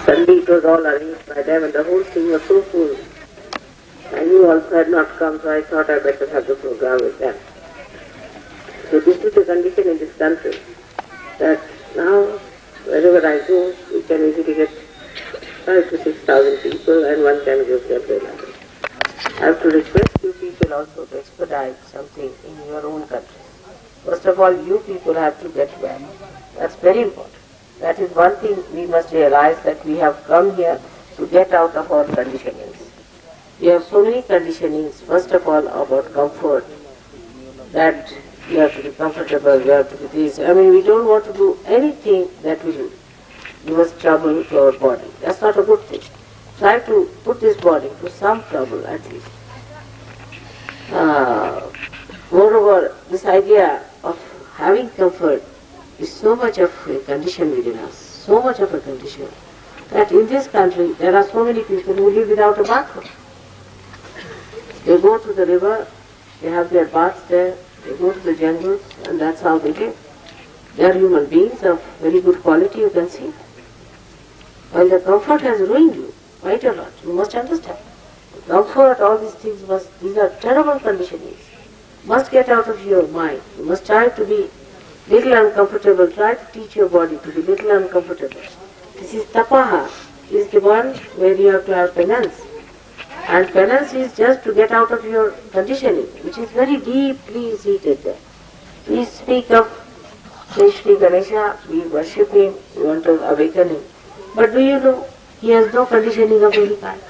Suddenly it was all arranged by them and the whole thing was so full. And you also had not come, so I thought I better have the program with them. So this is the condition in this country, that now wherever I go, you can easily get 5,000 to 6,000 people and one can give them their life. I have to request you people also to expedite something in your own country. First of all, you people have to get well. That's very important. That is one thing we must realize, that we have come here to get out of our conditionings. We have so many conditionings, first of all about comfort, that we have to be comfortable, we have to be this. I mean, we don't want to do anything that will give us trouble to our body. That's not a good thing. Try to put this body to some trouble at least. Moreover, this idea of having comfort is so much of a condition within us, so much of a condition, that in this country there are so many people who live without a bathroom. They go to the river, they have their baths there, they go to the jungles, and that's how they live. They are human beings of very good quality, you can see. While the comfort has ruined you quite a lot, you must understand. Comfort, all these things, these are terrible conditionings. Must get out of your mind. You must try to be little uncomfortable. Try to teach your body to be little uncomfortable. This is tapaha, is the one where you have to have penance. And penance is just to get out of your conditioning, which is very deeply seated there. We speak of Shri Ganesha, we worship him, we want to awaken him. But do you know, he has no conditioning of any kind.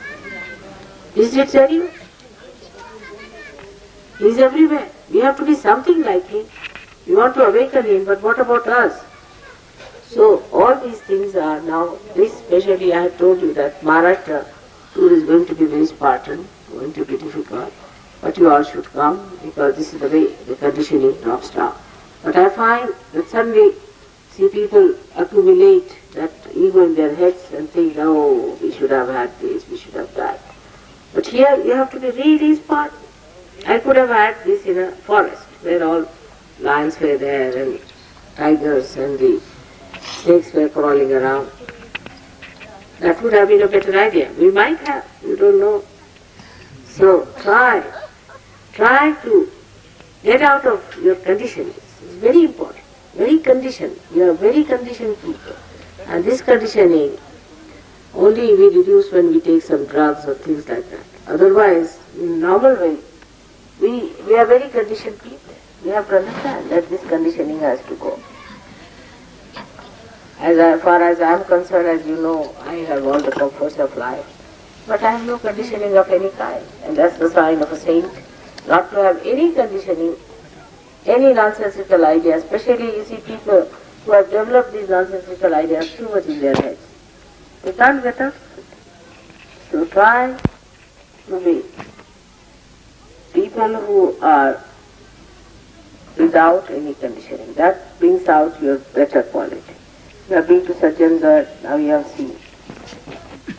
Is it serious? He is everywhere. We have to be something like him. We want to awaken him, but what about us? So all these things are now, this especially I have told you that Maharashtra tour is going to be very Spartan, going to be difficult. But you all should come, because this is the way the conditioning drops down. But I find that suddenly see people accumulate that ego in their heads and think, oh, we should have had this, we should have that. But here you have to be really Spartan. I could have had this in a forest where all lions were there and tigers and the snakes were crawling around. That would have been a better idea. We might have, you don't know. So try to get out of your conditionings. It's very important. Very conditioned. You are very conditioned people. And this conditioning only we reduce when we take some drugs or things like that. Otherwise, in normal way, we are very conditioned people. We have to understand that this conditioning has to go. As far as I am concerned, as you know, I have all the comforts of life. But I have no conditioning of any kind. And that's the sign of a saint. Not to have any conditioning, any nonsensical idea, especially you see people who have developed these nonsensical ideas too much in their heads. They can't get up. So try to be people who are without any conditioning. That brings out your better quality. You have been to Sajjangarh, now you have seen.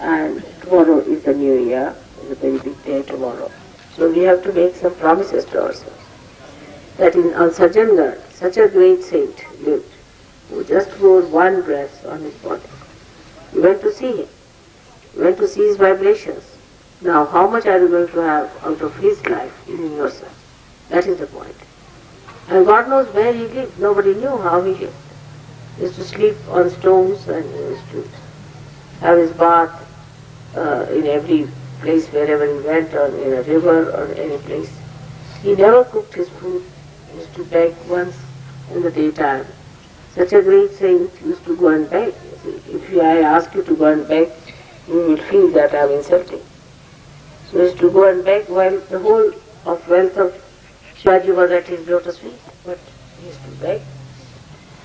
And tomorrow is the new year, it's a very big day tomorrow. So we have to make some promises to ourselves. That on Sajjangarh, such a great saint lived, who just wore one dress on his body. You went to see him. You went to see his vibrations. Now how much are you going to have out of his life in yourself? That is the point. And God knows where he lived. Nobody knew how he lived. He used to sleep on stones and he used to have his bath in every place wherever he went, or in a river or any place. He never cooked his food. He used to beg once in the daytime. Such a great saint used to go and beg. If I ask you to go and beg, you will feel that I am insulting. So he used to go and beg while the whole of wealth of Shivaji was at his lotus feet. But he used to beg.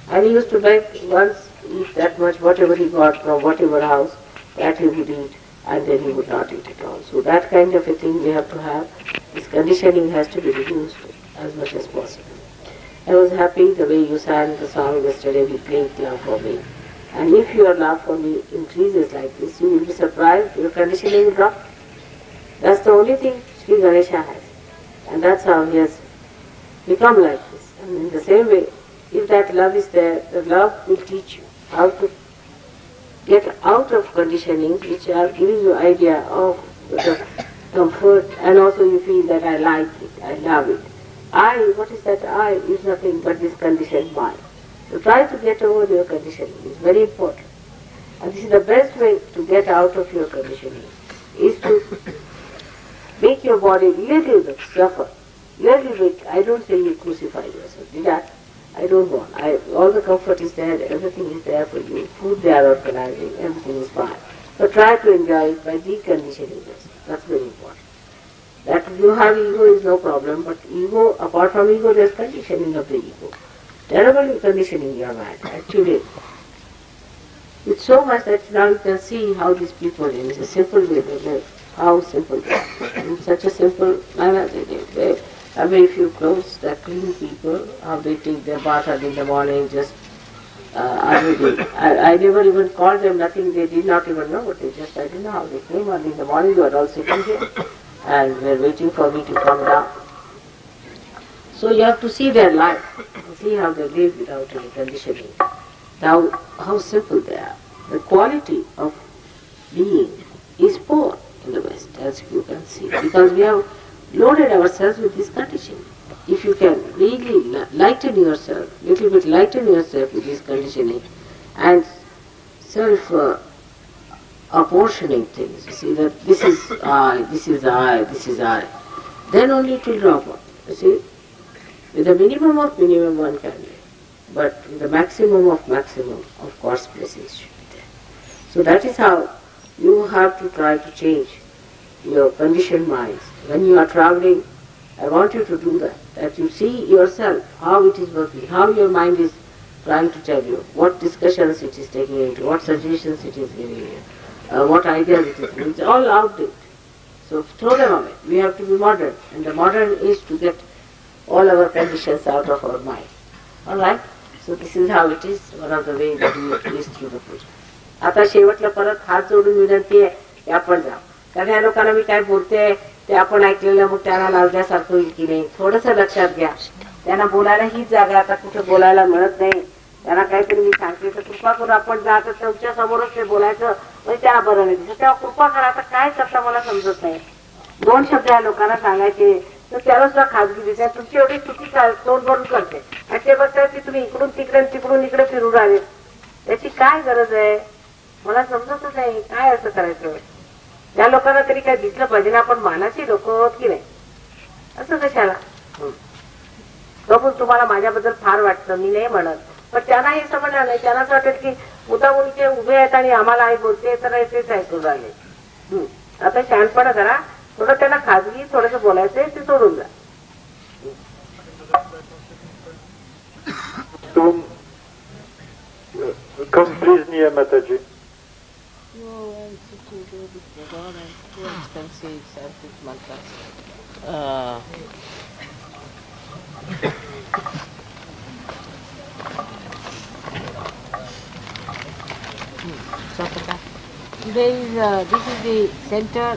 And he used to beg once, eat that much, whatever he got from whatever house, that he would eat, and then he would not eat it all. So that kind of a thing we have to have. This conditioning has to be reduced as much as possible. I was happy the way you sang the song yesterday, we played Love for Me. And if your love for me increases like this, you will be surprised, your conditioning will drop. That's the only thing Sri Ganesha has. And that's how he has become like this. And in the same way, if that love is there, the love will teach you how to get out of conditionings which are giving you idea of the comfort, and also you feel that I like it, I love it. What is that I is nothing but this conditioned mind. So try to get over your conditioning. It's very important. And this is the best way to get out of your conditioning, is to make your body little bit suffer. Little bit, I don't say you crucify yourself. Did I don't want. All the comfort is there, everything is there for you. Food they are organizing, everything is fine. But try to enjoy it by deconditioning yourself. That's very important. That you have ego is no problem, but ego, apart from ego, there's conditioning of the ego. Terribly conditioning your mind, actually. It's so much that now you can see how these people, in a simple way they live, how simple they are. In such a simple manner they live. They have very few clothes, they're clean people, how they take their bath early in the morning, just I never even called them nothing, they did not even know, but I didn't know how they came early in the morning, they were all sitting here and were waiting for me to come down. So you have to see their life, see how they live without any conditioning. Now, how simple they are. The quality of being is poor in the West, as you can see, because we have loaded ourselves with this conditioning. If you can really lighten yourself, little bit lighten yourself with this conditioning and self-apportioning things, you see that this is I, this is I, this is I, then only it will drop out. You see, with the minimum of minimum one can live. But the maximum, of course, blessings should be there. So that is how you have to try to change your conditioned minds. When you are traveling, I want you to do that you see yourself, how it is working, how your mind is trying to tell you, what discussions it is taking into, what suggestions it is giving you, what ideas it is giving. It's all outdated. So throw them away. We have to be modern, and the modern is to get all our conditions out of our mind. Alright? So this is how it is, one of the ways that we do is through the puja. आता शेवटला परत हात जोडून विनंती आहे की आपण जाऊ. कारण या लोकांना मी काय बोलते ते आपण ऐकलेलं मग त्यांना लावल्यासारखं होईल की नाही, थोडंसं लक्षात घ्या. त्यांना बोलायला हीच जागा आता कुठे बोलायला मिळत नाही. त्यांना काहीतरी मी सांगते तर कृपा करून आपण जात तुमच्या समोरच ते बोलायचं, म्हणजे त्यांना बरं नाही दिसत. तेव्हा कृपा करा, आता काय करता मला समजत नाही. दोन शब्द या लोकांना सांगायचे तर त्याला सुद्धा खाजगी दिसते. तुमची एवढी चुकी तोंड भरून करते आणि ते बघताय की तुम्ही इकडून तिकडे फिरून आले. त्याची काय गरज आहे मला समजतच नाही. काय असं करायचं? त्या लोकांना तरी काय दिसलं पाहिजे ना, आपण मानाची लोक होत की नाही. असं कशाला? प्रभू तुम्हाला माझ्याबद्दल फार वाटतं, मी नाही म्हणत, पण त्यांना हे समजलं नाही. त्यांना असं वाटत की मुद्दामुळे उभे आहेत आणि आम्हाला आई बोलते तर तेच ऐकून राहिले. आता शहाणपणा करा, थोडं त्यांना खाजगी थोडंसं बोलायचंय, ते सोडून जा. Come please near Mataji. No, I'm sitting there with the God and too expensive Sanskrit mantras. This is the center.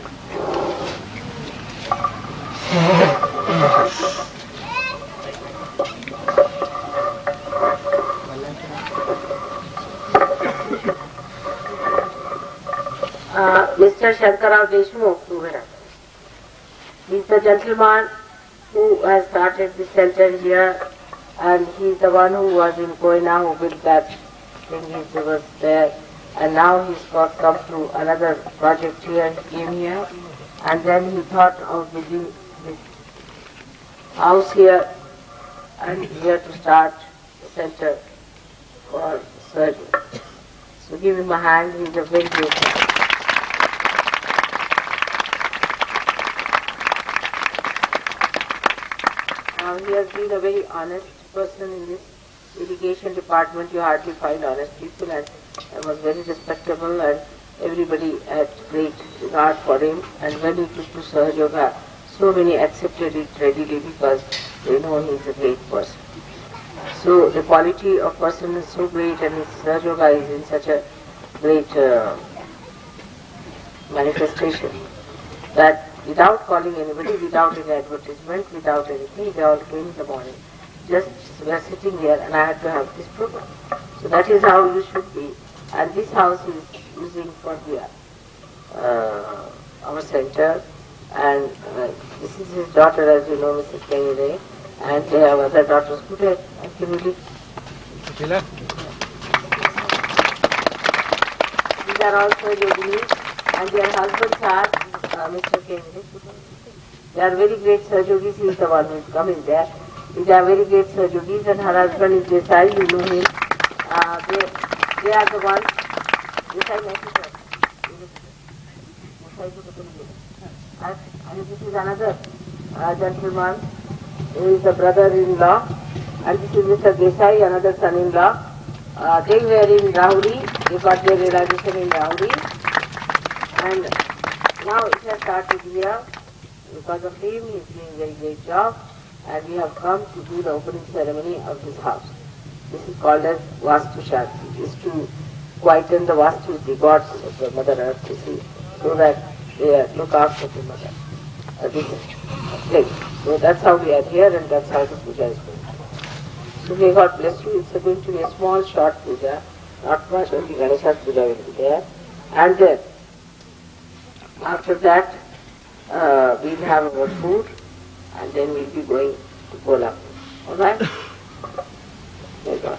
Mr. Shankarao Deshmukh, he's the gentleman who has started the center here, and he's the one who was in Koina who built that thing. He was there, and now he's got come to another project here. He came here, and then he thought of building this house here, and here to start the center for surgery. So give him a hand. He's a very great man. He has been a very honest person in this irrigation department. You hardly find honest people, and was very respectable, and everybody had great regard for him. And when he took to Sahaja Yoga, so many accepted it readily because they know he is a great person. So the quality of person is so great, and his Sahaja Yoga is in such a great manifestation that without calling anybody, without any advertisement, without anything, they all came in the morning. Just were sitting here, and I had to have this program. So that is how you should be. And this house is using for the our center, and this is his daughter, as you know, Mrs. Kenny, and they have other daughters. Good, Kimberly. These are also yoginis, and their husbands are Mr. Kenny. They are very great Sahajogis. He is the one who is coming there. They are very great Sahajogis, and her husband is Desai, you know him. They are the ones. And this is another gentleman who is the brother-in-law, and this is Mr. Desai, another son-in-law. They were in Rahuri, they got their realization in Rahuri, and now it has started here. Because of him, he is doing a very great job, and we have come to do the opening ceremony of this house. This is called as Vastushanti. It is to quieten the Vastu, the gods of the Mother Earth, you see, so that they look after the Mother. This is place. So that's how we are here, and that's how the puja is going. So may God bless you. It's going to be a small, short puja, not much. Only Ganesha's puja will be there. And then, after that, we'll have our food, and then we'll be going to Kolhapur. Alright? May God.